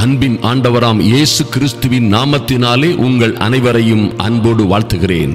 அன்பின் ஆண்டவராம் இயேசு கிறிஸ்துவின் நாமத்தினாலே உங்கள் அனைவரையும் அன்போடு வாழ்த்துகிறேன்.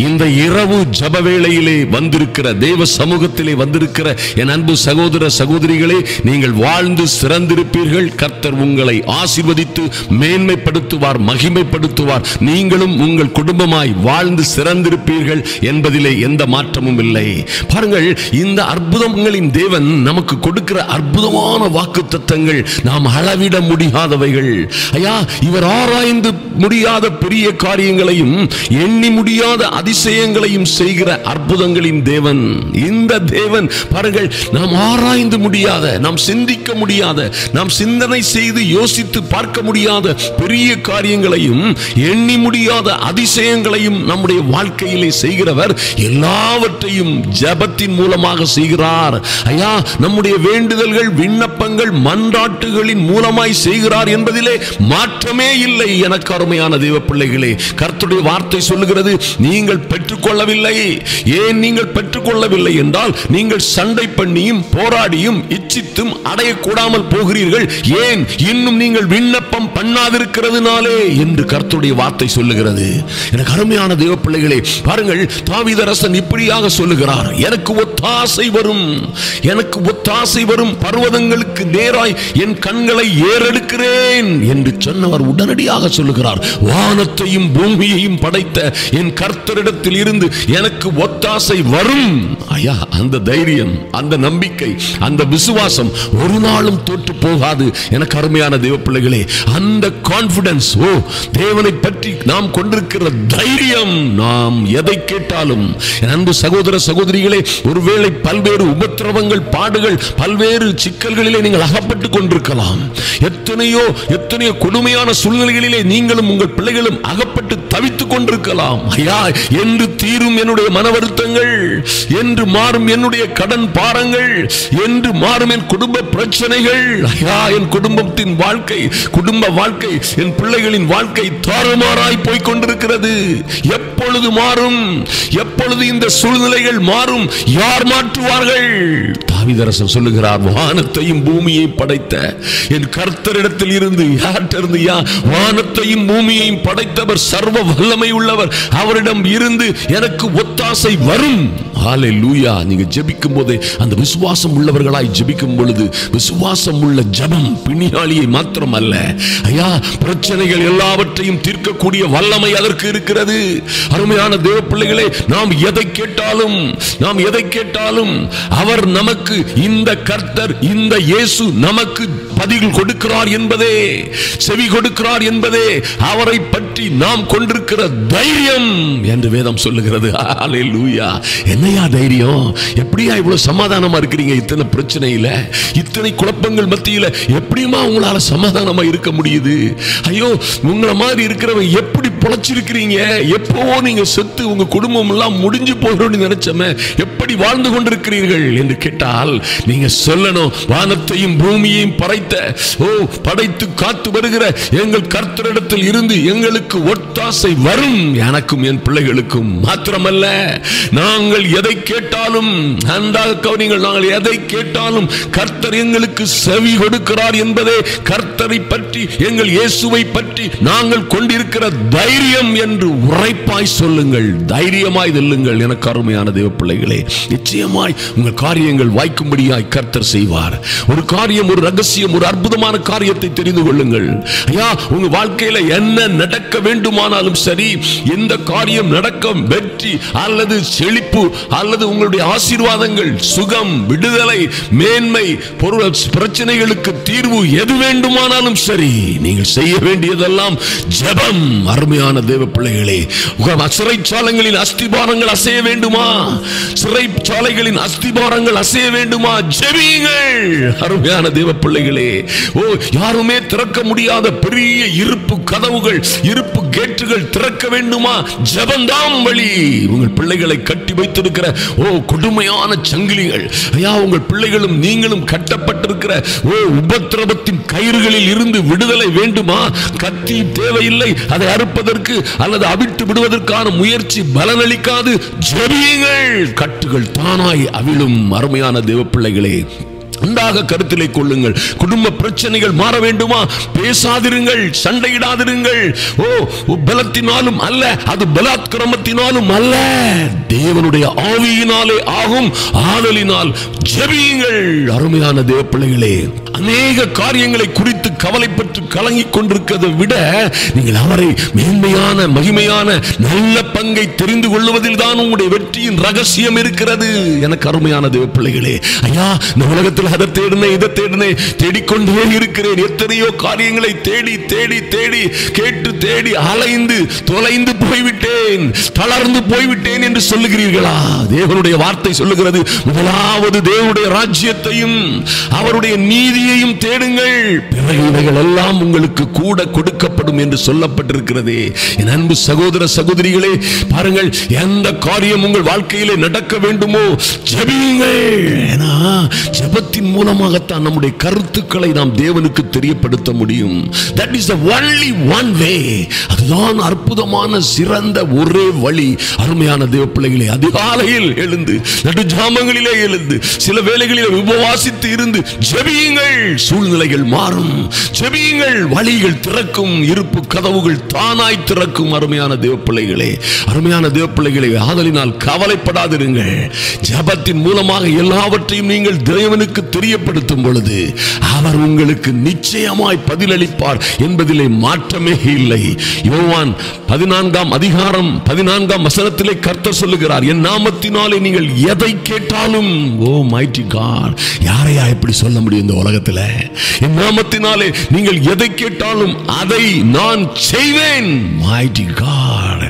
இந்த இரவு ஜெப வேளையிலே வந்திருக்கிற தேவ சமூகத்திலே வந்திருக்கிற என் அன்பு சகோதர சகோதரிகளே, நீங்கள் வாழ்ந்து சிறந்திருப்பீர்கள். கர்த்தர் உங்களை ஆசீர்வதித்து மேன்மைப்படுத்துவார், மகிமைப்படுத்துவார். நீங்களும் உங்கள் குடும்பமாய் வாழ்ந்து சிறந்திருப்பீர்கள் என்பதிலே எந்த மாற்றமும் இல்லை. பாருங்கள், இந்த அற்புதங்களின் தேவன் நமக்கு கொடுக்கிற அற்புதமான வாக்குத்தத்தங்கள் நாம் அளவிட முடியாதவைகள். ஐயா, இவர் ஆராய்ந்து முடியாத பெரிய காரியங்களையும் எண்ணி முடியாத அதிசயங்களையும் செய்கிற அற்புதங்களின் தேவன். இந்த தேவன் பாருங்கள், நாம் ஆராய்ந்து முடியாத, நாம் சிந்திக்க முடியாத, நாம் சிந்தனை செய்து யோசித்து பார்க்க முடியாத பெரிய காரியங்களையும் எண்ணி முடியாத அதிசயங்களையும் நம்முடைய வாழ்க்கையிலே செய்கிறவர். எல்லாவற்றையும் ஜெபத்தின் மூலமாக செய்கிறார். ஐயா, நம்முடைய வேண்டுதல்கள், விண்ணப்பங்கள், மன்றாட்டுகளின் மூலமாய் செய்கிறார் என்பதிலே மாற்றமே இல்லை. எனக்கு அருமையான தேவ பிள்ளைகளே, கர்த்தருடைய வார்த்தை சொல்லுகிறது, நீங்கள் பெற்றுக்கொள்ளவில்லை. ஏன் நீங்கள் பெற்றுக்கொள்ளவில்லை என்றால், நீங்கள் சண்டை பண்ணியும் போராடியும் இச்சித்தும் அடையக்கூடாமல் போகிறீர்கள். ஏன்? இன்னும் நீங்கள் விண்ணப்பம் பண்ணாதிருக்கிறதுனாலே என்று கர்த்தருடைய வார்த்தை சொல்லுகிறது. எனக்கு அருமையான தேவ பிள்ளைகளே, பாருங்கள், தாவீது அரசன் இப்படியாக சொல்லுகிறார், எனக்கு ஒத்தாசை வரும், எனக்கு ஒத்தாசை வரும், பர்வதங்களுக்கு நேராய் என் கண்களை ஏறெடுக்கிறேன் என்று சொன்னவர் உடனடியாக சொல்லுகிறார், வானத்தையும் பூமியையும் படைத்த என் கர்த்தரிடத்தில் இருந்து எனக்கு ஒத்தாசை வரும். ஐயா, அந்த தைரியம், அந்த நம்பிக்கை, அந்த விசுவாசம் ஒரு நாளும் தோற்று போகாது. எனக்கு அருமையான தேவ பிள்ளைகளே, அந்த கான்பிடன்ஸ், தேவனை பற்றி நாம் கொண்டிருக்கிற தைரியம், நாம் எதை கேட்டாலும், அன்பு சகோதர சகோதரிகளே, ஒருவேளை பல்வேறு உபத்திரவங்கள், பாடுகள், பல்வேறு சிக்கல்களிலே நீங்கள் அகப்பட்டுக் கொண்டிருக்கலாம். எத்தனையோ எத்தனையோ கொடுமையான சூழ்நிலைகளிலே நீங்களும் உங்கள் பிள்ளைகளும் அகப்பட்டு தவித்துக் கொண்டிருக்கலாம். ஐயா, என்று தீரும் என்னுடைய மன வருத்தங்கள், என்று மாறும் என்னுடைய கடன் பாரங்கள், என்று மாறும் என் குடும்ப பிரச்சனைகள். ஐயா, என் குடும்பத்தின் வாழ்க்கை, குடும்ப வாழ்க்கை, என் பிள்ளைகளின் வாழ்க்கை தாறுமாறாய் போய்க் கொண்டிருக்கிறது. எப்பொழுது மாறும்? எப்பொழுது இந்த சூழ்நிலைகள் மாறும்? யார் மாற்றுவார்கள்? தாவீது அரசன் சொல்லுகிறார், வானத்தையும் பூமியை படைத்த என் கர்த்தரிடத்தில் இருந்து, யார்கிட்ட வானத்தையும் பூமியையும் படைத்தவர், சர்வ வல்லமை உள்ளவர், அவரிடம் இருந்து எனக்கு ஒத்தாசை வரும். ஹல்லேலூயா. நீங்க ஜெபிக்கும் போதே அந்த விசுவாசம் உள்ளவர்களாய் ஜெபிக்கும் பொழுது, விசுவாசம் உள்ள ஜெபம் பிணியாளியை மாத்திரம் அல்ல, ஐயா, பிரச்சனைகள் எல்லாவற்றையும் தீர்க்கக்கூடிய வல்லமை அதற்கு இருக்கிறது. அருமையான தேவ பிள்ளைகளே, நாம் எதை கேட்டாலும் அவர் நமக்கு, இந்த கர்த்தர், இந்த இயேசு நமக்கு பதில் கொடுக்கிறார் என்பதே, செவி கொடுக்கிறார் என்பதே அவரை பற்றி நாம் கொண்டிருக்கிற தைரியம் என்று வேதம் சொல்லுகிறது. ஹல்லேலூயா. என்னையா தைரியம்? எப்படியா இவ்வளவு சமாதானமா இருக்கிறீங்க? இத்தனை பிரச்சனையில, இத்தனை குழப்பங்கள் மத்தியில எப்படிமா உங்களால சமாதானமா இருக்க முடியுது? ஐயோ, உங்களை மாதிரி இருக்கிறவங்க எப்படி பொழைச்சிருக்கிறீங்க? எப்பவோ நீங்க செத்து உங்க குடும்பம் எல்லாம் முடிஞ்சு போகிறோம்னு நினைச்சமே, எப்படி வாழ்ந்து கொண்டிருக்கிறீர்கள் என்று கேட்டால் நீங்க சொல்லணும், வானத்தையும் பூமியையும் படைத்து காத்து வருகிற எங்கள் கர்த்தரிடத்தில் இருந்து எங்களுக்கு ஒத்தாசை வரும், எனக்கும் என் பிள்ளைகளுக்கும். மாத்திரமல்ல, நாங்கள் எதை கேட்டாலும், நாங்கள் எதை கேட்டாலும் கர்த்தர் எங்களுக்கு செவி கொடுக்கிறார் என்பதே கர்த்தரை பற்றி, எங்கள் இயேசுவை பற்றி நாங்கள் கொண்டிருக்கிற தைரியம் என்று உரைப்பாய் சொல்லுங்கள், தைரியமாய் சொல்லுங்கள். எனக்கு அருமையான தேவ பிள்ளைகளே, நிச்சயமாய் உங்கள் காரியங்கள் வாய்க்கும்படியாய் கர்த்தர் செய்வார். ஒரு காரியம், ஒரு ரகசியம், ஒரு அற்புதமான காரியத்தை தெரிந்து கொள்ளுங்கள். ஐயா, உங்க வாழ்க்கையில என்ன நடக்க வேண்டுமானாலும் சரி, எந்த காரியம் நடக்க, வெற்றி அல்லது செழிப்பு அல்லது உங்களுடைய ஆசீர்வாதங்கள், சுகம், விடுதலை, மேன்மை, பிரச்சனைகளுக்கு தீர்வு, எது வேண்டுமானாலும் சரி, நீங்கள் செய்ய வேண்டியதெல்லாம் ஜெபம். அருமையான தேவ பிள்ளைகளே, சிறைச்சாலைகளின் அஸ்திபாரங்கள் அசைய வேண்டுமா? சிறைச்சாலைகளின் அஸ்திபாரங்கள் அசைய வேண்டுமா? ஜெபியுங்கள். அருமையான தேவ பிள்ளைகளே, யாருமே திறக்க முடியாத பெரிய இருப்பு கதவுகள், இருப்பு கேட்டுகள் திறக்க வேண்டுமா? ஜெபம்தான் வழி. உங்கள் பிள்ளைகளை கட்டி வைத்திருக்கிற கொடுமையான சங்கிலிகள், ஐயா, உங்கள் பிள்ளைகளும் நீங்களும் கட்டப்பட்டிருக்கிற உபத்திரவத்தின் கயிறுகளில் இருந்து விடுதலை வேண்டுமா? கத்தி தேவையில்லை, அதை அறுப்பதற்கு அல்லது அவிழ்த்து விடுவதற்கான முயற்சி பலனளிக்காது. ஜெபியுங்கள், கட்டுகள் தானாய் அவிழும். அருமையான தேவ பிள்ளைகளே, உண்டாக கருத்திலே கொள்ளுங்கள். குடும்ப பிரச்சனைகள் மாற வேண்டுமா? பேசாதிருங்கள், சண்டையிடாதிருங்கள். பலத்தினாலும் அல்ல, அது பலாத்கிரமத்தினாலும் அல்ல, தேவனுடைய ஆவியினாலே ஆகும். ஆதலினால் ஜெபியுங்கள். அருமையான தேவ பிள்ளைகளே, அநேக காரியங்களை குறித்து கவலைப்பட்டு கலங்கிக் கொண்டிருக்கிறதை விட நீங்கள் அவரை மேன்மையான மகிமையான நல்ல பங்கை தெரிந்து கொள்வதில் தான் உங்களுடைய வெற்றியின் ரகசியம் இருக்கிறது. எனக்கு அருமையான தேவ பிள்ளைகளே, ஐயா, இந்த உலகத்தில் அதை தேடினேன், இதை தேடினேன், தேடிக்கொண்டே இருக்கிறேன். எத்தனையோ காரியங்களை தேடி தேடி தேடி கேட்டு தேடி அலைந்து தொலைந்து போய்விட்டேன், தளர்ந்து போய்விட்டேன் என்று சொல்லுகிறீர்களா? தேவனுடைய வார்த்தை சொல்லுகிறது, முதலாவது தேவனுடைய ராஜ்யத்தையும் அவருடைய நீதியையும் தேடுங்கள், பிறகு இவைகள் எல்லாம் உங்களுக்கு கூட கொடுக்கப்படும் என்று சொல்லப்பட்டிருக்கிறதே. என் அன்பு சகோதர சகோதரிகளே, பாருங்கள், எந்த காரியம் உங்கள் வாழ்க்கையிலே நடக்க வேண்டுமோ ஜெபியுங்கள். ஏன்னா ஜெபத்தின் மூலமாகத்தான் நம்முடைய கருத்துக்களை நாம் தேவனுக்கு தெரியப்படுத்த முடியும். That is the only one way. அதுதான் அற்புதமான சிறந்த ஒரே வழி. அருமையான தேவ பிள்ளைகளே, அதிகாலையில் எழுந்து நடுஜாமங்களிலே எழுந்து சில வேளைகளிலே உபவாசித்து இருந்து ஜெபியுங்கள். சூழ்நிலைகள் மாறும். ஜெபியுங்கள், வழிகள் திறக்கும், இருப்பு கதவுகள் தானாய் திறக்கும். அருமையான தேவ பிள்ளைகளே, அருமையான தேவ பிள்ளைகளே, ஆதலினால் கவலைப்படாதிருங்கள். ஜெபத்தின் மூலமாக எல்லாவற்றையும் நீங்கள் தேவனுக்கு தெரியப்படுத்தும் பொழுது அவர் உங்களுக்கு நிச்சயமாய் பதிலளிப்பார் என்பதிலே மாற்றமே இல்லை. யோவான் 14ஆம் அதிகாரம் 14ஆம் வசனத்திலே கர்த்தர் சொல்லுகிறார், என் நாமத்தினாலே நீங்கள் எதை கேட்டாலும். ஓ மைட்டி காட், யாரையா இப்படி சொல்ல முடியும் இந்த உலகத்தில்? என் நாமத்தினாலே நீங்கள் எதை கேட்டாலும் அதை நான் செய்வேன். மைட்டி காட்,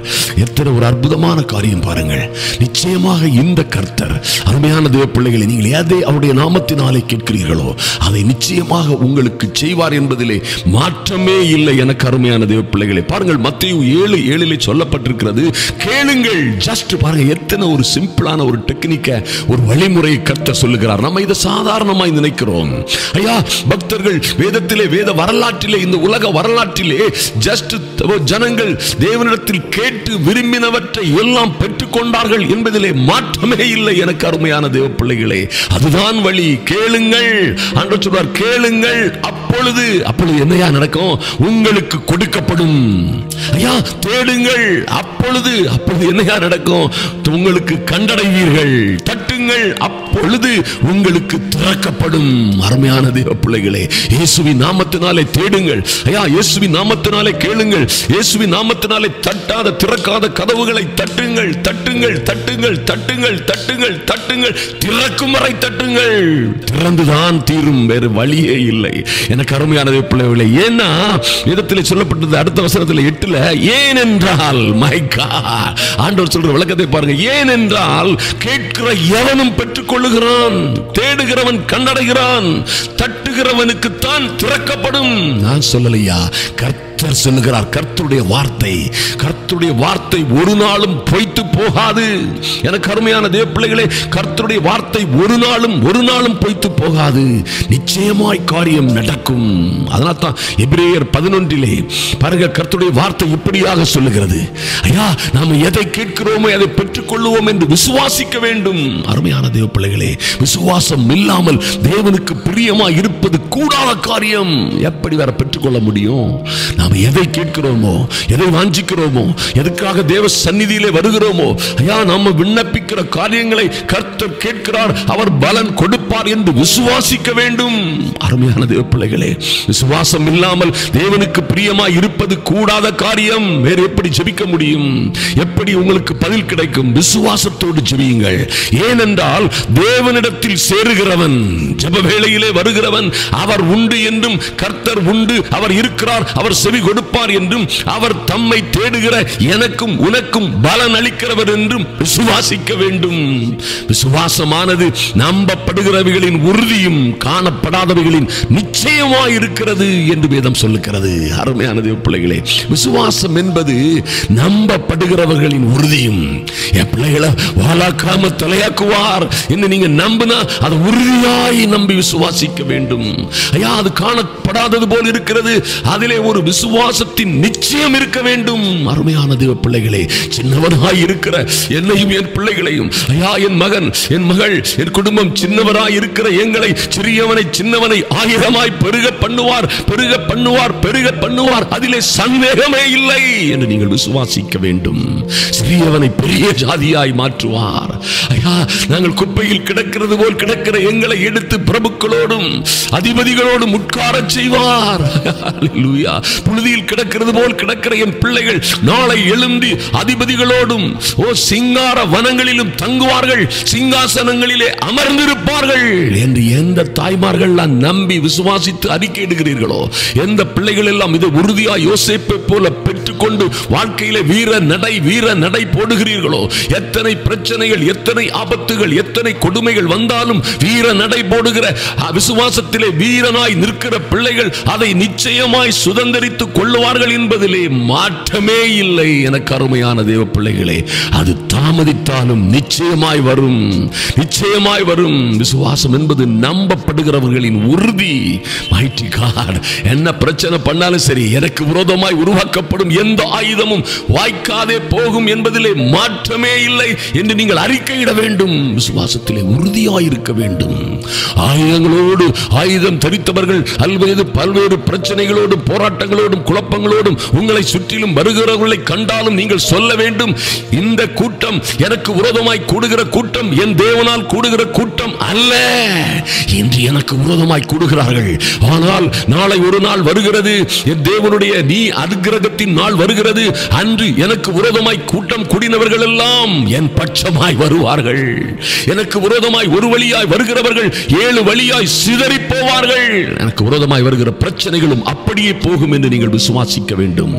எத்தனை ஒரு அற்புதமான காரியம் பாருங்கள். நிச்சயமாக இந்த கர்த்தர், அருமையான தேவ பிள்ளைகளை, நீங்கள் எதை அவருடைய நாமத்தினாலே கேட்கிறீர்களோ அதை நிச்சயமாக உங்களுக்கு செய்வார் என்பதிலே மாற்றமே இல்லை. எனக்கு அருமையான தேவ பிள்ளைகளை, பாருங்கள், மத்தேயு 7:7 சொல்லப்பட்டிருக்கிறது, கேளுங்கள். ஜஸ்ட் பாருங்க, எத்தனை ஒரு சிம்பிளான ஒரு டெக்னிக்க, ஒரு வழிமுறையை கர்த்தர் சொல்லுகிறார். நம்ம இதை சாதாரணமாய் நினைக்கிறோம். ஐயா, பக்தர்கள் வேதத்திலே, வேத வரலாற்றிலே, இந்த உலக வரலாற்றிலே ஜஸ்ட் ஜனங்கள் தேவனிடத்தில் கேட்டு விரும்பினவற்றை எல்லாம் பெற்றுக் கொண்டார்கள் என்பதிலே மாற்றமே இல்லை. எனக்கு அருமையான தேவ பிள்ளைகளே, அதுதான் வழி. கேளுங்கள். ஆண்டவர் சொல்வார், கேளுங்கள், அப்பொழுது என்னையா நடக்கும்? உங்களுக்கு கொடுக்கப்படும். ஐயா, தேடுங்கள், அப்பொழுது என்னையா நடக்கும்? உங்களுக்கு கண்டடைவீர்கள். தட்டுங்கள், அப்பொழுது உங்களுக்கு திறக்கப்படும். அருமையான தேவ பிள்ளைகளே, இயேசுவின் நாமத்தினாலே தேடுங்கள். ஐயா, இயேசுவின் நாமத்தினாலே கேளுங்கள். இயேசுவின் நாமத்தினாலே தட்டாத திறக்காத கதவுகளை தட்டுங்கள், தட்டுங்கள், தட்டுங்கள், தட்டுங்கள், தட்டுங்கள், தட்டுங்கள், திறக்கும் வரை தட்டுங்கள். திறந்துதான் தீரும், வேறு வழியே இல்லை. எனக்கு அருமையான தேவ பிள்ளைகளே, ஏன்னா வேதத்திலே சொல்லப்பட்டது அடுத்த வசனத்தில் 8, ஏனென்றால், மை காட், ஆண்டவர் சொல்ற விளக்கத்தை பாருங்க. ஏனென்றால் கேட்கிற எவனும் பெற்றுக் கொள்ளுகிறான், தேடுகிறவன் கண்டடைகிறான், தட்டுகிறவனுக்கு தான் திறக்கப்படும். நான் சொல்லலையா, கர்த்தர் சொல்லுகிறார். கர்த்தருடைய வார்த்தை ஒரு நாளும் பொய்த்து போகாது. எனக்கு அருமையான தேவ பிள்ளைகளே, கர்த்தருடைய வார்த்தை ஒரு நாளும் பொய்த்து போகாது. நிச்சயமாய் காரியம் நடக்கும். அதனால தான் எபிரேயர் 11 பாருங்க, கர்த்தருடைய வார்த்தை இப்படியாக சொல்லுகிறது, ஐயா, நாம் எதை கேட்கிறோமோ அதை பெற்றுக் கொள்ளுவோம் என்று விசுவாசிக்க வேண்டும். அருமையான தேவ பிள்ளைகளே, விசுவாசம் இல்லாமல் தேவனுக்கு பிரியமாய் இருப்பது கூடாத காரியம். எப்படி வேற பெற்றுக்கொள்ள முடியும்? நாம் எதை கேட்கிறோமோ, எதை வாஞ்சிக்கிறோமோ, எதுக்காக தேவ சந்நிதியிலே வருகிறோமோ, ஐயா, நாம விண்ணப்பிக்கிற காரியங்களை கர்த்தர் கேட்கிறார், அவர் பலன் கொடுப்பார் என்று விசுவாசிக்க வேண்டும். அருமையான தேவ பிள்ளைகளே, விசுவாசம் இல்லாமல் தேவனுக்கு பிரியமாய் இருப்பது கூடாத காரியம். வேறு எப்படி ஜெபிக்க முடியும்? எப்படி உங்களுக்கு பதில் கிடைக்கும்? விசுவாசத்தோடு ஜெபியுங்கள். ஏனென்றால் தேவனிடத்தில் சேருகிறவன், ஜெப வேளையிலே வருகிறவன், அவர் உண்டு என்றும், கர்த்தர் உண்டு, அவர் இருக்கிறார், அவர் செவி கொடுப்பார் என்றும், அவர் தம்மை தேடுகிற எனக்கும் உனக்கும் பலன் அளிக்கிறவர் என்றும் விசுவாசிக்க வேண்டும். விசுவாசமானது நம்பப்படுகிறவைகளின் உறுதியும் காணப்படாதவைகளின் நிச்சயமாய் இருக்கிறது என்று வேதம் சொல்லுகிறது. அருமையான தேவ பிள்ளைகளே, விசுவாசம் என்பது நம்பப்படுகிறவர்களின் உறுதியும். என் பிள்ளைகளை வாழாக்காம தலையாக்குவார் என்று நீங்க நம்பினா அது உறுதியாய் நம்பி விசுவாசிக்க வேண்டும். ஐயா, அது காணப்படாதது போல் இருக்கிறது, அதிலே ஒரு விசுவாசம் விசுவாசத்தின் நிச்சயம் இருக்க வேண்டும். அருமையான தேவ பிள்ளைகளே, சின்னவனாய் இருக்கிற என்னையும் என் பிள்ளைகளையும், ஐயா என் மகன் என் மகள் என் குடும்பம் சின்னவராய் இருக்கிற எங்களை, சிறியவனை சின்னவனை ஆயிரமாய் பெருக பண்ணுவார், பெருக பண்ணுவார், பெருக பண்ணுவார். அதிலே சந்தேகமே இல்லை என்று நீங்கள் விசுவாசிக்க வேண்டும். சிறியவனை பெரிய ஜாதியாய் மாற்றுவார். ஐயா, நாங்கள் குப்பையில் கிடக்கிறது போல் கிடக்கிற எங்களை எடுத்து பிரபுக்களோடும் அதிபதிகளோடும் உட்கார செய்வார். அல்லேலூயா. புழுதியில் கிடக்கிறது போல் கிடக்கிற என் பிள்ளைகள் நாளை எழும்பி அதிபதிகளோடும் சிங்கார வனங்களிலும் தங்குவார்கள், சிங்காசனங்களிலே அமர்ந்திருப்பார்கள் என்று எந்த தாய்மார்கள் நம்பி விசுவாசித்து அறிக்கையிடுகிறீர்களோ, எந்த பிள்ளைகள் எல்லாம் இதை உறுதியா யோசேப்பை போல பெற்றுக்கொண்டு வாழ்க்கையிலே வீர நடை போடுகிறீர்களோ, எத்தனை பிரச்சனைகள், எத்தனை ஆபத்துகள், எத்தனை கொடுமைகள் வந்தாலும் வீர நடை போடுகிற விசுவாசத்திலே வீரனாய் நிற்கிற பிள்ளைகள் அதை நிச்சயமாய் சுதந்தரித்துக் கொள்ளுவார்கள் என்பதிலே மாற்றமே இல்லை. எனக்கு அருமையான தேவ பிள்ளைகளே, அது தாமதித்தாலும் நிச்சயமாய் வரும், நிச்சயமாய் வரும். விசுவாசம் என்பது நம்பப்படுகிறவர்களின் உறுதி. மைட்டி காட், என்ன பிரச்சனை பண்ணாலும் சரி, எனக்கு விரோதமாய் உருவாக்கப்படும் எந்த ஆயுதமும் வாய்க்காதே போகும் என்பதிலே மாற்றமே இல்லை என்று நீங்கள் அறிக்கையிட வேண்டும். விசுவாசத்திலே உறுதியாய் இருக்க வேண்டும். ஆயுதங்களோடு ஆயுதம் தரித்தவர்கள் பல்வேறு பிரச்சனைகளோடும் போராட்டங்களோடும் குழப்பங்களோடும் உங்களை சுற்றிலும் வருகிறவர்களை கண்டாலும் நீங்கள் சொல்ல வேண்டும், இந்த கூட்டம் எனக்கு விரோதமாய் கூடுகிற கூட்டம் என் தேவனால் கூடுகிற கூட்டம் அல்ல. இன்று எனக்கு விரோதமாய் கூடுகிறார்கள், ஆனால் நாளை ஒரு நாள் வருகிறது, என் தேவனுடைய நீ அனுக்கிரகத்தின் நாள் வருகிறது, அன்று எனக்கு விரோதமாய் கூட்டம் கூடினவர்கள் எல்லாம் என் பட்சமாய் வருவார்கள். எனக்கு விரோதமாய் ஒரு வழியாய் வருகிறவர்கள் 7 வழியாய் சிதறி போவார்கள். எனக்கு விரோதமாய் வருகிற பிரச்சனைகளும் அப்படியே போகும் என்று நீங்கள் விசுவாசிக்க வேண்டும்.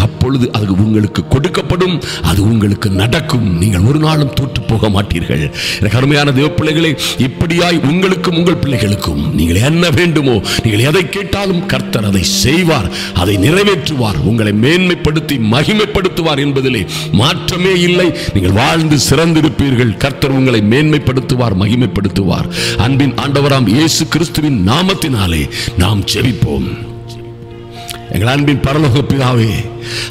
அப்பொழுது அது உங்களுக்கு கொடுக்கப்படும், அது உங்களுக்கு நடக்கும். நீங்கள் ஒரு நாளும் தோற்று போக மாட்டீர்கள். எனக்கு அருமையான தேவ பிள்ளைகளே, இப்படியாய் உங்களுக்கும் உங்கள் பிள்ளைகளுக்கும் நீங்கள் என்ன வேண்டுமோ, நீங்கள் எதை கேட்டாலும் கர்த்தர் அதை செய்வார், அதை நிறைவேற்றுவார், உங்களை மேன்மைப்படுத்தி மகிமைப்படுத்துவார் என்பதிலே மாற்றமே இல்லை. நீங்கள் வாழ்ந்து சிறந்திருப்பீர்கள். கர்த்தர் உங்களை மேன்மைப்படுத்துவார், மகிமைப்படுத்துவார். அன்பின் ஆண்டவராம் இயேசு கிறிஸ்துவின் நாமத்தினாலே நாம் ஜெபிப்போம். எங்கள் அன்பின் பரலோக பிதாவே,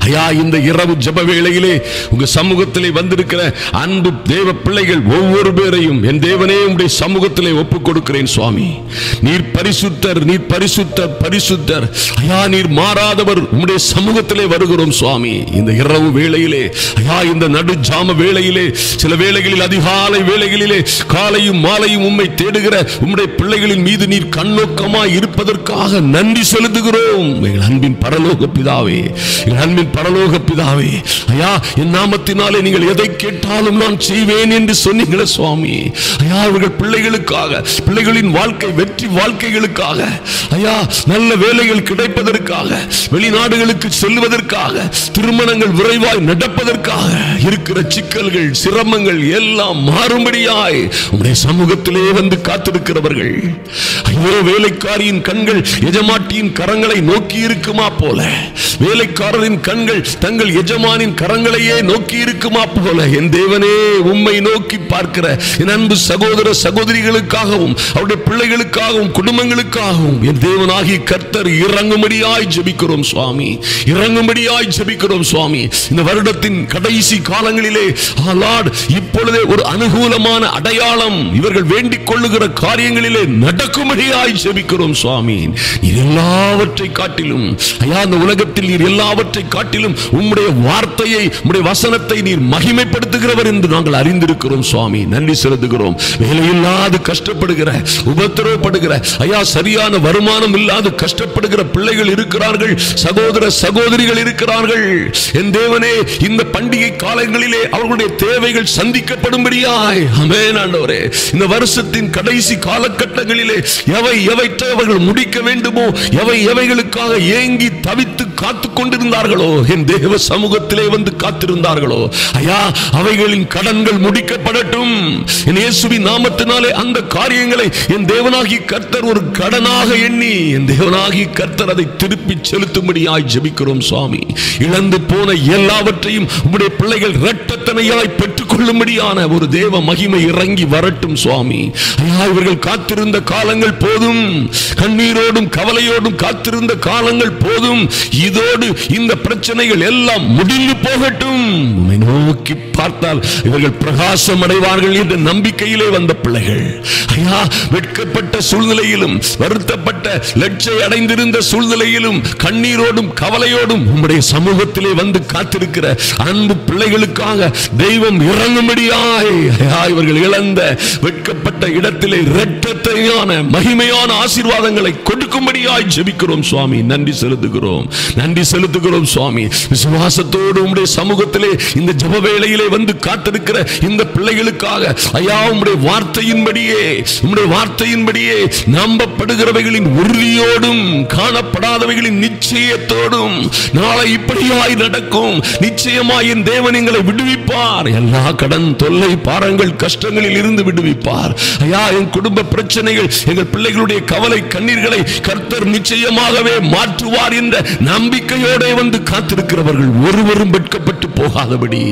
ஐயா, இந்த இரவு ஜெப வேளையிலே உங்க சமூகத்திலே வந்திருக்கிற அன்பு தேவ பிள்ளைகள் ஒவ்வொரு பேரையும் என் தேவனே உம்முடைய சமூகத்திலே ஒப்புக் கொடுக்கிறேன். சுவாமி, நீர் பரிசுத்தர், நீர் பரிசுத்தர், பரிசுத்தர். ஐயா, நீர் மாறாதவர். உம்முடைய சமூகத்திலே வருகிறோம் சுவாமி. இந்த இரவு வேளையிலே, ஐயா, இந்த நடு ஜாம வேளையிலே, சில வேளைகளில் அதிகாலை வேளைகளிலே காலையும் மாலையும் உம்மை தேடுகிற உம்முடைய பிள்ளைகளின் மீது நீர் கண்ணோக்கமாய் இருப்பதற்காக நன்றி செலுத்துகிறோம். எங்கள் அன்பின் பரலோக பிதாவே, அன்பின் பரலோக பிதாவே, ஐயா, என் நாமத்தினாலே நீங்கள் எதை கேட்டாலும் நான் செய்வேன் என்று சொன்னீங்களே சுவாமி. ஐயா, அவர்கள் பிள்ளைகளுக்காக, பிள்ளைகளின் வாழ்க்கை வெற்றி வாழ்க்கைகளுக்காக, ஐயா, நல்ல வேலைகள் கிடைப்பதற்காக, வெளிநாடுகளுக்கு செல்வதற்காக, திருமணங்கள் விரைவாய் நடப்பதற்காக, இருக்கிற சிக்கல்கள் சிரமங்கள் எல்லாம் மாறும்படியாய் உம்முடைய சமூகத்திலே வந்து காத்திருக்கிறவர்கள், ஐயோ, வேலைக்காரியின் கண்கள் எஜமாட்டியின் கரங்களை நோக்கி இருக்குமா போல, வேலைக்காரரின் கண்கள் தங்கள் எஜமானின் கரங்களையே நோக்கி இருக்குமா போல, என் தேவனே உம்மை நோக்கி பார்க்கிற என் அன்பு சகோதர சகோதரிகளுக்காகவும் அவருடைய பிள்ளைகளுக்காகவும் குடும்பங்களுக்காகவும் என் தேவனாகி கர்த்தர் இறங்கும்படியாய் ஜெபிக்கிறோம் சுவாமி, இறங்கும்படியாய் ஜெபிக்கிறோம் சுவாமி. இந்த வருடத்தின் கடைசி காலங்களிலே லார்ட், இப்பொழுதே ஒரு அனுகூலமான அடையாளம் இவர்கள் வேண்டிக் கொள்ளுகிற காரியங்களிலே நடக்கும்படியாய் ஜெபிக்கிறோம் சுவாமி. நீர் எல்லாவற்றை காட்டிலும், ஐயா, இந்த உலகத்தில் நீர் எல்லாவற்றை காட்டிலும் உம்முடைய வார்த்தையை, உம்முடைய வசனத்தை நீர் மகிமைப்படுத்துகிறவர் என்று நாங்கள் அறிந்திருக்கிறோம் சுவாமி. நன்றி செலுத்துகிறோம். வேலையில்லாது கஷ்டப்படுகிற, உபத்திரவப்படுகிற, ஐயா, சரியான வருமானம் இல்லாது கஷ்டப்படுகிற பிள்ளைகள் இருக்கிறார்கள், சகோதர சகோதரிகள் இருக்கிறார்கள். என் தேவனே, இந்த பண்டிகை காலங்களிலே அவர்களுடைய தேவைகள் சந்திக்கப்படும்படியாய், ஆமென் ஆண்டவரே, இந்த வருஷத்தின் கடைசி காலகட்டங்களிலே எவைகளை அவர்கள் முடிக்க வேண்டுமோ, எவைகளுக்காக ஏங்கி தவித்து காத்துக் கொண்டிருந்தார்கள் காத்திருந்தார்களோ, என் தேவ சமூகத்திலே வந்து காத்திருந்தார்களோ, ஐயா அவைகளின் கடன்கள் முடிக்கப்படட்டும். என் இயேசுவின் நாமத்தினாலே அந்த காரியங்களை என் தேவனாகி கர்த்தர் ஒரு கடனாக எண்ணி என் தேவனாகி கர்த்தர் அதை திருப்பி செலுத்தும்படியாய் ஜெபிக்கிறோம் சுவாமி. இழந்து போன எல்லாவற்றையும் உம்முடைய பிள்ளைகள் இரட்டத்தனையாய் பெற்றுக் கொள்ளும்படியான ஒரு தேவ மகிமை இறங்கி வரட்டும் சுவாமி. ஐயா இவர்கள் காத்திருந்த காலங்கள் போதும், கண்ணீரோடும் கவலையோடும் காத்திருந்த காலங்கள் போதும். இதோடு இந்த பிரச்சனைகள் எல்லாம் முடிந்து போகட்டும். உம்மை நோக்கி பார்த்தால் இவர்கள் பிரகாசம் அடைவார்கள் என்ற நம்பிக்கையிலே வந்த பிள்ளைகள். ஐயா வெட்கப்பட்ட சூழ்நிலையிலும் வருத்தப்பட்ட லட்சை அடைந்திருந்த சூழ்நிலையிலும் கண்ணீரோடும் கவலையோடும் உம்முடைய சமூகத்திலே வந்து காத்திருக்கிற அன்பு பிள்ளைகளுக்காக தெய்வம் இறங்கும்படியாய் இவர்கள் இழந்த வெட்கப்பட்ட இடத்திலே இரட்டத்தையான மகிமையான ஆசீர்வாதங்களை கொடுக்கும்படியாய் ஜெபிக்கிறோம் சுவாமி. நன்றி செலுத்துகிறோம், நன்றி செலுத்துகிறோம் சுவாமி. விசுவாசத்தோடு உம்முடைய சமூகத்திலே இந்த ஜெப வேளையிலே வந்து காத்திருக்கிற இந்த பிள்ளைகளுக்காக ஐயா உம்முடைய வார்த்தையின்படியே நம்பப்படுகிறவைகளின் உறுதியோடும் காணப்படாதவைகளின் நிச்சயத்தோடும் நாளை இப்படியாய் நடக்கும், நிச்சயமாய் என் தேவன் எங்களை விடுவிப்பார், எல்லா கடன் தொல்லை பாரங்கள் கஷ்டங்களில் இருந்து விடுவிப்பார். ஐயா என் குடும்ப பிரச்சனைகள் எங்கள் பிள்ளைகளுடைய கவலை கண்ணீர்களை கர்த்தர் நிச்சயமாகவே மாற்றுவார் என்ற நம்பிக்கையோடு வந்து காத்திருக்கிறவர்கள் ஒருவரும் வெட்கப்பட்டு போகாதபடி,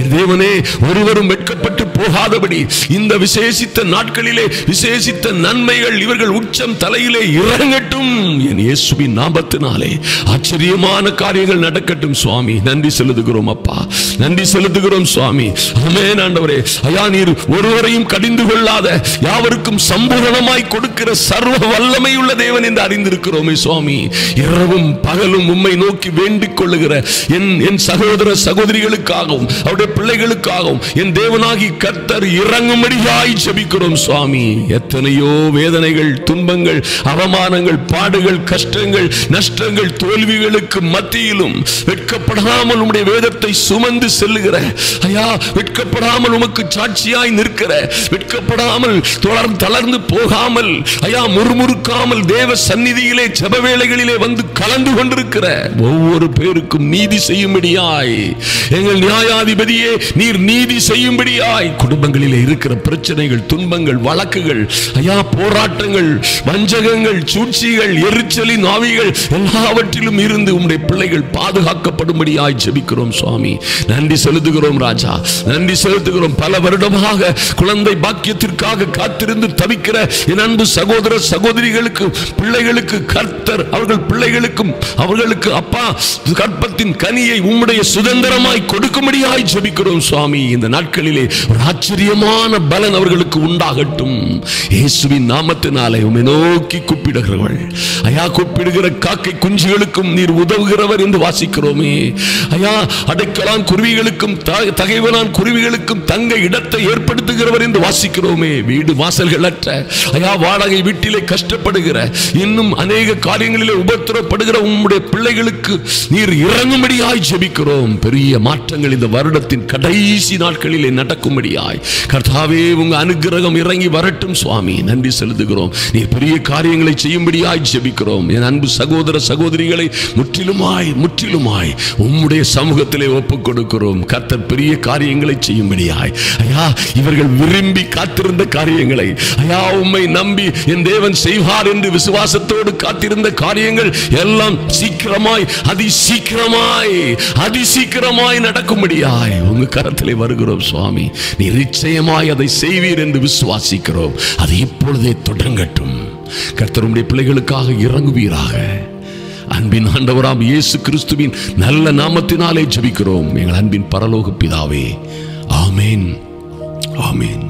என் தேவனே ஒருவரும் வெட்கப்பட்டு போகாதபடி இந்த விசேஷித்த நாட்களிலே விசேஷித்த நன்மைகள் இவர்கள் உச்சம் தலையிலே இறங்கட்டும். என் இயேசுவின் நாமத்தினாலே ஆச்சரியமான காரியங்கள் நடக்கட்டும் சுவாமி. நன்றி செலுத்துகிறோம் அப்பா, நன்றி செலுத்துகிறோம் சுவாமி. ஆமென் ஆண்டவரே. ஐயா நீர் ஒருவரையும் கடிந்து கொள்ளாத யாவருக்கும் சம்பூரணமாய் கொடுக்கிற சர்வ வல்லமை உள்ள தேவன் என்று அறிந்திருக்கிறோமே சுவாமி. இரவும் பகலும் உம்மை நோக்கி வேண்டிக் கொள்ளுகிற என் சகோதர சகோதரிகளுக்காகவும் அவருடைய பிள்ளைகளுக்காகவும் என் தேவனாகி கர்த்தர் இறங்கும்படியாய் ஜெபிக்கிறோம் சுவாமி. எத்தனையோ வேதனைகள், துன்பங்கள், அவமானங்கள், பாடுகள், கஷ்டங்கள், நஷ்டங்கள், தோல்விகளுக்கு மத்தியிலும் வெட்கப்படாமல் உம்முடைய வேதத்தை சுமந்து செல்லுகிற ஐயா, வெட்கப்படாமல் உமக்கு சாட்சியாய் நிற்கிற, வெட்கப்படாமல் தளர்ந்து போகாமல் ஐயா முறுமுறுக்காமல் தேவ சந்நிதியிலே ஜெப வேளைகளிலே வந்து கலந்து கொண்டிருக்கிற ஒவ்வொரு பேருக்கும் நீதி செய்யும்படியாய் எங்கள் நியாயாதிபதியே நீர் நீதி செய்யும்படியாய் குடும்பங்களிலே இருக்கிற பிரச்சனைகள், துன்பங்கள், வழக்குகள் ஐயா, போராட்டங்கள், வஞ்சகங்கள், சூழ்ச்சிகள், எரிச்சலின் ஆவிகள் எல்லாவற்றிலும் இருந்து உம்முடைய பிள்ளைகள் பாதுகாக்கப்படும்படியாய் ஜெபிக்கிறோம் சுவாமி. நன்றி செலுத்துகிறோம் ராஜா, நன்றி செலுத்துகிறோம். பல வருடமாக குழந்தை பாக்கியத்திற்காக காத்திருந்து தவிக்கிற என் அன்பு சகோதர சகோதரிகளுக்கு பிள்ளைகளுக்கு கர்த்தர் அவர்கள் பிள்ளைகளுக்கும் அவர்களுக்கு அப்பா கற்பத்தின் கனியை உம்முடைய சுதந்திரமாய் கொடுக்கும்படியாய் ஜெபிக்கிறோம் சுவாமி. இந்த நாட்களிலே ஒரு ஆச்சரியமான பலன் அவர்களுக்கு உண்டாகட்டும். இயேசுவின் நாமத்தினாலே உம்மை நோக்கி கூப்பிடுகிறவர்கள் ஐயா, கூப்பிடுகிற காக்கை குஞ்சுகளுக்கும் நீர் உதவுகிறவர் என்று வாசிக்கிறோமே ஐயா. அடைக்கலான் குருவிகளுக்கும் தகைவலான் குருவிகளுக்கும் தங்க இடத்தை ஏற்படுத்துகிறவர் என்று வாசிக்கிறோமே. வீடு வாசல்கள் அற்ற ஐயா, வாடகை வீட்டிலே கஷ்டப்படுகிற இன்னும் அநேக காரியங்களிலே உபத்திரப்படுகிற உம்முடைய பிள்ளைகளுக்கு நீர் இறங்கும்படியாய் ஜெபிக்கிறோம். பெரிய மாற்றங்கள் இந்த வருடத்தின் கடைசி நாட்களிலே நடக்கும்படியாய் கர்த்தாவே உங்க அனுக்கிரகம் இறங்கி வரட்டும் சுவாமி. நன்றி செலுத்துகிறோம். நீர் பெரிய காரியங்களை செய்யும்படியாய் ஜெபிக்கிறோம். என் அன்பு சகோதர சகோதரிகளை முற்றிலுமாய் உம்முடைய சமூகத்திலே ஒப்புக் கொடுக்கிறோம். கர்த்தர் பெரிய காரியங்களை செய்யும்படியாய் ஐயா, இவர்கள் விரும்பி காத்திருந்த காரியங்களை ஐயா உம்மை நம்பி என் தேவன் செய்வார் என்று விசுவாசத்தோடு காத்திருந்த காரியங்கள் எல்லாம் அதிசீக்கிரமாய் நடக்கும்படியாய் உங்க கரத்திலே வருகிறோம் சுவாமி. நீ நிச்சயமாய் அதை செய்வீர் என்று விசுவாசிக்கிறோம். அது இப்பொழுதே தொடங்கட்டும். கர்த்தருடைய பிள்ளைகளுக்காக இறங்குவீராக. அன்பின் ஆண்டவராம் இயேசு கிறிஸ்துவின் நல்ல நாமத்தினாலே ஜெபிக்கிறோம் எங்கள் அன்பின் பரலோக பிதாவே. ஆமென், ஆமென்.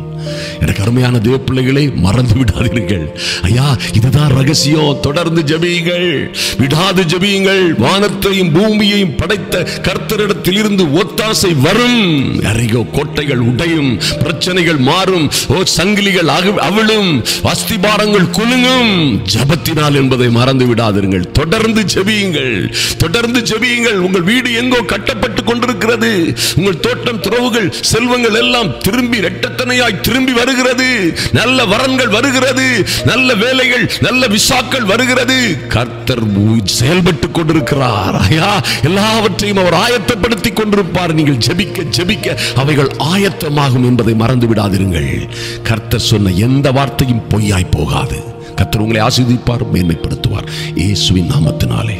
எனக்கு அருமையான தேவ பிள்ளைகளை மறந்து விடாதீர்கள் ஐயா. இதுதான் ரகசியம். தொடர்ந்து ஜெபியுங்கள், விடாது ஜெபியுங்கள். வானத்தையும் பூமியையும் படைத்த கர்த்தரிடத்தில் புறத்திலிருந்து ஒத்தாசை வரும். எரிகோ கோட்டைகள் உடையும், பிரச்சனைகள் மாறும், சங்கிலிகள் அவிழும், அஸ்திபாரங்கள் குலுங்கும். ஜெபத்தினால் என்பதை மறந்து விடாதீர்கள். தொடர்ந்து ஜெபியுங்கள், தொடர்ந்து ஜெபியுங்கள். உங்கள் வீடு எங்கோ கட்டப்பட்டு கொண்டிருக்கிறது. உங்கள் தோட்டம், துறவுகள், செல்வங்கள் எல்லாம் திரும்பி இரட்டத்தனையாய் திரும்பி வருகிறது. நல்ல வரன்கள் வருகிறது, நல்ல வேலைகள், நல்ல விசாக்கள் வருகிறது. கர்த்தர் செயல்பட்டு கொண்டிருக்கிறார். எல்லாவற்றையும் அவர் ஆயத்தப்படுத்தி கொண்டிருப்பார். நீங்கள் ஜெபிக்க ஜெபிக்க அவைகள் ஆயத்தமாகும் என்பதை மறந்து விடாதீர்கள். கர்த்தர் சொன்ன எந்த வார்த்தையும் பொய்யாய் போகாது. கர்த்தர் உங்களை ஆசீர்வதிப்பார், மேன்மைப்படுத்துவார். இயேசுவின் நாமத்தினாலே.